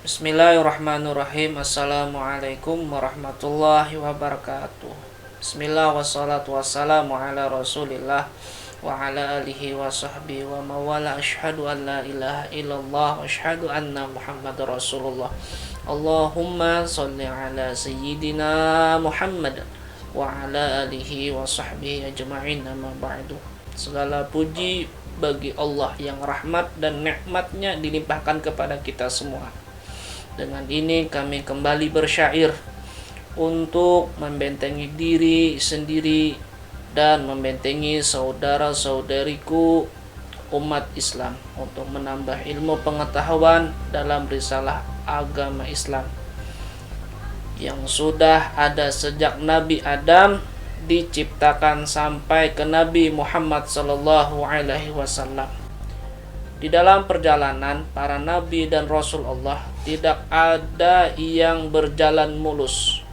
Bismillahirrahmanirrahim. Assalamualaikum warahmatullahi wabarakatuh. Bismillah wassalatu wassalamu ala rasulillah wa ala alihi wa sahbihi wa mawala. Ashhadu an la ilaha illallah wa ashhadu anna muhammad rasulullah. Allahumma salli ala sayyidina Muhammad wa ala alihi wa sahbihi ajma'in, amma ba'du. Segala puji bagi Allah yang rahmat dan nikmatnya dilimpahkan kepada kita semua. Dengan ini kami kembali bersyair untuk membentengi diri sendiri dan membentengi saudara-saudariku umat Islam untuk menambah ilmu pengetahuan dalam risalah agama Islam yang sudah ada sejak Nabi Adam diciptakan sampai ke Nabi Muhammad sallallahu alaihi wasallam. Di dalam perjalanan para nabi dan rasul Allah tidak ada yang berjalan mulus.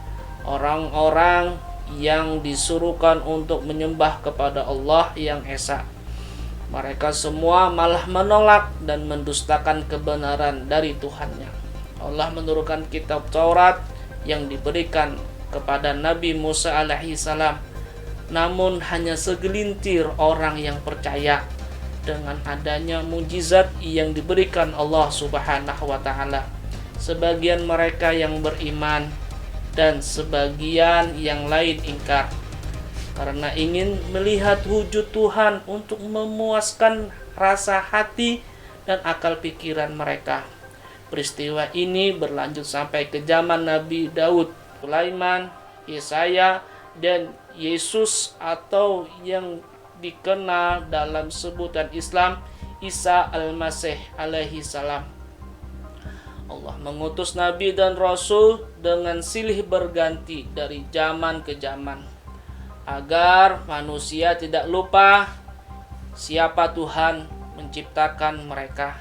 Orang-orang yang disuruhkan untuk menyembah kepada Allah yang esa, mereka semua malah menolak dan mendustakan kebenaran dari Tuhannya. Allah menurunkan kitab Taurat yang diberikan kepada Nabi Musa alaihi salam, namun hanya segelintir orang yang percaya dengan adanya mujizat yang diberikan Allah Subhanahu wa taala. Sebagian mereka yang beriman dan sebagian yang lain ingkar karena ingin melihat wujud Tuhan untuk memuaskan rasa hati dan akal pikiran mereka. Peristiwa ini berlanjut sampai ke zaman Nabi Daud, Sulaiman, Yesaya, dan Yesus atau yang dikenal dalam sebutan Islam Isa al-Masih alaihi salam. Allah mengutus nabi dan rasul dengan silih berganti dari zaman ke zaman agar manusia tidak lupa siapa Tuhan menciptakan mereka.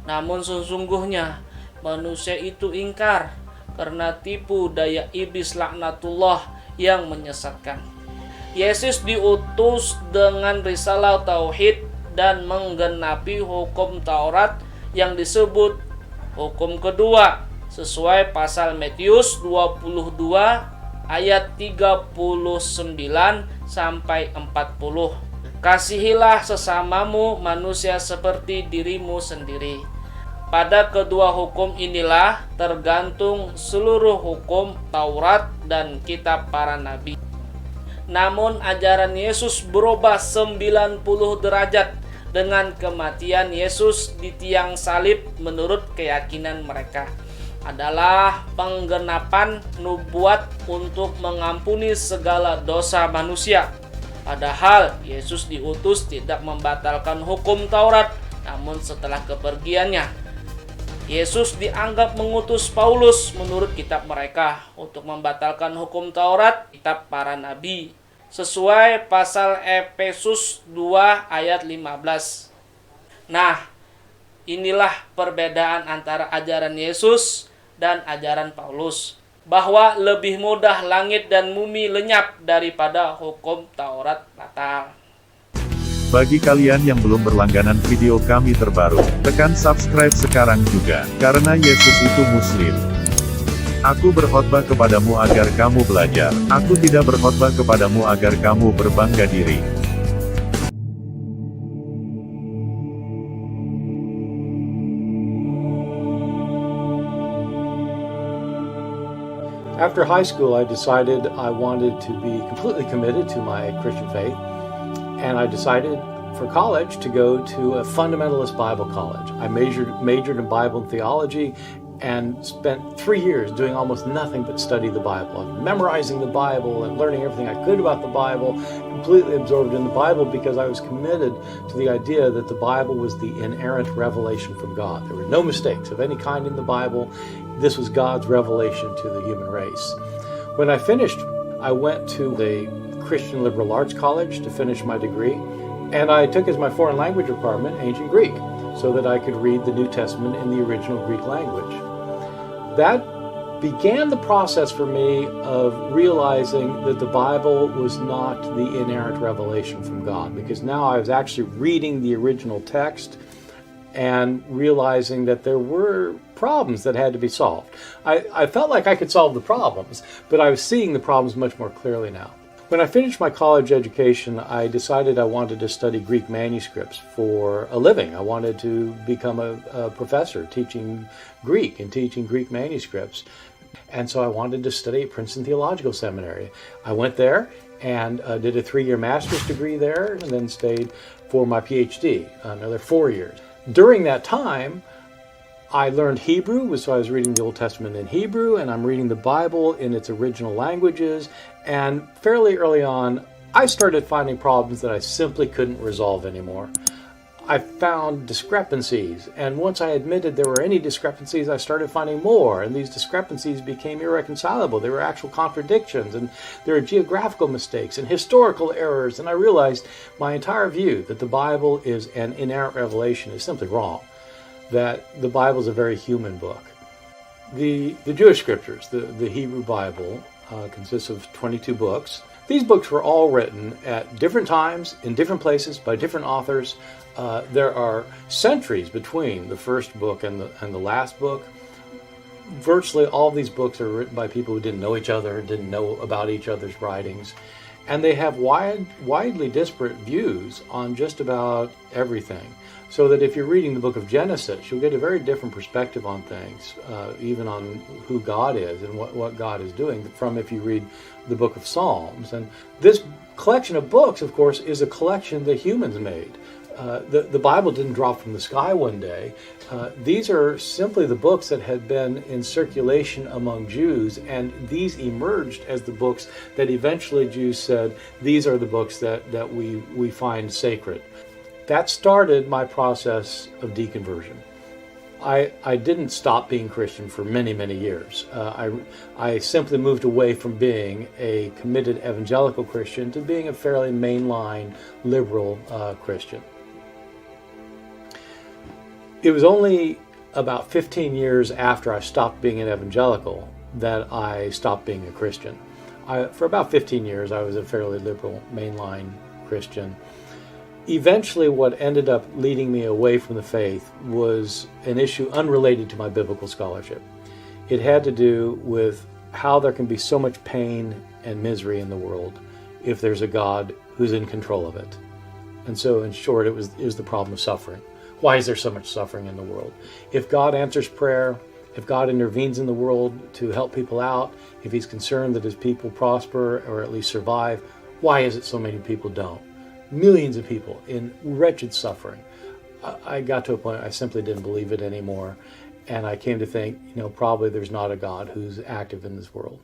Namun sesungguhnya manusia itu ingkar karena tipu daya iblis laknatullah yang menyesatkan. Yesus diutus dengan risalah tauhid dan menggenapi hukum Taurat yang disebut hukum kedua sesuai pasal Matius 22 ayat 39 sampai 40. Kasihilah sesamamu manusia seperti dirimu sendiri. Pada kedua hukum inilah tergantung seluruh hukum Taurat dan kitab para nabi. Namun ajaran Yesus berubah 90 derajat dengan kematian Yesus di tiang salib. Menurut keyakinan mereka adalah penggenapan nubuat untuk mengampuni segala dosa manusia. Padahal Yesus diutus tidak membatalkan hukum Taurat, namun setelah kepergiannya Yesus dianggap mengutus Paulus menurut kitab mereka untuk membatalkan hukum Taurat, kitab para nabi, sesuai pasal Efesus 2 ayat 15. Nah, inilah perbedaan antara ajaran Yesus dan ajaran Paulus, bahwa lebih mudah langit dan bumi lenyap daripada hukum Taurat batal. Bagi kalian yang belum berlangganan video kami terbaru, tekan subscribe sekarang juga, karena Yesus itu Muslim. Aku berkhotbah kepadamu agar kamu belajar, aku tidak berkhotbah kepadamu agar kamu berbangga diri. After high school, I decided I wanted to be completely committed to my Christian faith. And I decided for college to go to a fundamentalist Bible college. I majored in Bible and theology and spent 3 years doing almost nothing but study the Bible, memorizing the Bible and learning everything I could about the Bible, completely absorbed in the Bible because I was committed to the idea that the Bible was the inerrant revelation from God. There were no mistakes of any kind in the Bible. This was God's revelation to the human race. When I finished, I went to the Christian Liberal Arts College to finish my degree, and I took as my foreign language requirement ancient Greek so that I could read the New Testament in the original Greek language. That began the process for me of realizing that the Bible was not the inerrant revelation from God, because now I was actually reading the original text and realizing that there were problems that had to be solved. I felt like I could solve the problems, but I was seeing the problems much more clearly now. When I finished my college education, I decided I wanted to study Greek manuscripts for a living. I wanted to become a professor teaching Greek and teaching Greek manuscripts. And so I wanted to study at Princeton Theological Seminary. I went there and did a 3-year master's degree there, and then stayed for my PhD, another 4 years. During that time, I learned Hebrew, so I was reading the Old Testament in Hebrew, and I'm reading the Bible in its original languages. And fairly early on, I started finding problems that I simply couldn't resolve anymore. I found discrepancies, and once I admitted there were any discrepancies, I started finding more, and these discrepancies became irreconcilable. There were actual contradictions, and there were geographical mistakes and historical errors, and I realized my entire view that the Bible is an inerrant revelation is simply wrong, that the Bible is a very human book. The Jewish scriptures, the Hebrew Bible, consists of 22 books. These books were all written at different times, in different places, by different authors. There are centuries between the first book and the last book. Virtually all of these books are written by people who didn't know each other, didn't know about each other's writings, and they have widely disparate views on just about everything. So that if you're reading the book of Genesis, you'll get a very different perspective on things, even on who God is and what God is doing, from if you read the book of Psalms. And this collection of books, of course, is a collection that humans made. The Bible didn't drop from the sky one day. These are simply the books that had been in circulation among Jews, and these emerged as the books that eventually Jews said, these are the books that we find sacred. That started my process of deconversion. I didn't stop being Christian for many, many years. I simply moved away from being a committed evangelical Christian to being a fairly mainline liberal Christian. It was only about 15 years after I stopped being an evangelical that I stopped being a Christian. For about 15 years, I was a fairly liberal mainline Christian. Eventually, what ended up leading me away from the faith was an issue unrelated to my biblical scholarship. It had to do with how there can be so much pain and misery in the world if there's a God who's in control of it. And so, in short, it was the problem of suffering. Why is there so much suffering in the world? If God answers prayer, if God intervenes in the world to help people out, if he's concerned that his people prosper or at least survive, why is it so many people don't? Millions of people in wretched suffering. I got to a point I simply didn't believe it anymore, and I came to think, probably there's not a God who's active in this world.